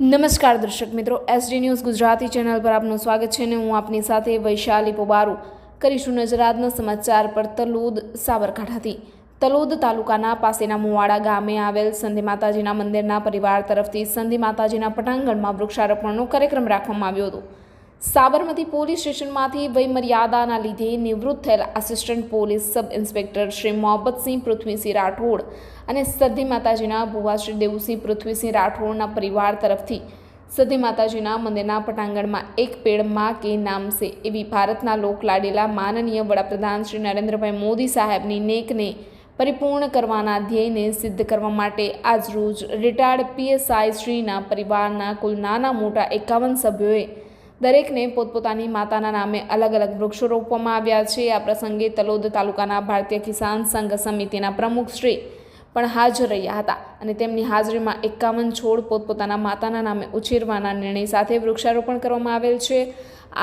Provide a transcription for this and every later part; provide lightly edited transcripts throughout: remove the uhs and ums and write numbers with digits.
નમસ્કાર દર્શક મિત્રો, એસડી ન્યૂઝ ગુજરાતી ચેનલ પર આપનું સ્વાગત છે અને હું આપની સાથે વૈશાલી પોબારુ કરીશું નજર આજના સમાચાર પર. તલોદ સાબરકાંઠાથી તલોદ તાલુકાના પાસેના મુવાડા ગામે આવેલ સંધિ માતાજીના મંદિરના પરિવાર તરફથી સંધિ માતાજીના પટાંગણમાં વૃક્ષારોપણનો કાર્યક્રમ રાખવામાં આવ્યો હતો. સાબરમતી પોલીસ સ્ટેશનમાંથી વયમર્યાદાના લીધે નિવૃત્ત થયેલ assistant police sub inspector Shri Mohabbatsinh Prithvisinh Rathod અને સંધિ માતાજીના ભુવા શ્રી દેવુસિંહ પૃથ્વીસિંહ રાઠોડના પરિવાર તરફથી સંધિ માતાજીના મંદિરના પટાંગણમાં એક પેડ માં કે નામ સે એવી ભારતના લોકલાડીલા માનનીય વડાપ્રધાન શ્રી નરેન્દ્રભાઈ મોદી સાહેબની નેકને પરિપૂર્ણ કરવાના ધ્યેયને સિદ્ધ કરવા માટે આજરોજ રિટાયર્ડ પીએસઆઈ શ્રીના પરિવારના કુલ નાના મોટા 51 સભ્યોએ દરેકને પોતપોતાની માતાના નામે અલગ અલગ વૃક્ષો રોપવામાં આવ્યા છે. આ પ્રસંગે તલોદ તાલુકાના ભારતીય કિસાન સંઘ સમિતિના પ્રમુખ શ્રી પણ હાજર રહ્યા હતા અને તેમની હાજરીમાં 51 છોડ પોતપોતાના માતાના નામે ઉછેરવાના નિર્ણય સાથે વૃક્ષારોપણ કરવામાં આવેલ છે.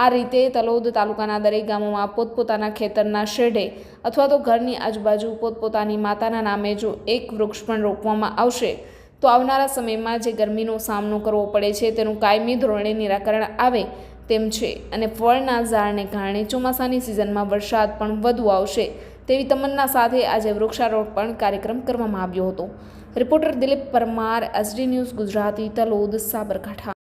આ રીતે તલોદ તાલુકાના દરેક ગામોમાં પોતપોતાના ખેતરના શેઢે અથવા તો ઘરની આજુબાજુ પોતપોતાની માતાના નામે જો એક વૃક્ષ પણ રોપવામાં આવશે તો આવનારા સમયમાં જે ગરમીનો સામનો કરવો પડે છે તેનું કાયમી ધોરણે નિરાકરણ આવે તેમ છે અને ફળના ઝાડને કારણે ચોમાસાની સિઝનમાં વરસાદ પણ વધુ આવશે તેવી તમન્ના સાથે આજે વૃક્ષારોપણ કાર્યક્રમ કરવામાં આવ્યો હતો. Reporter Dilip Parmar, SD news Gujarati, Talod, Sabarkantha.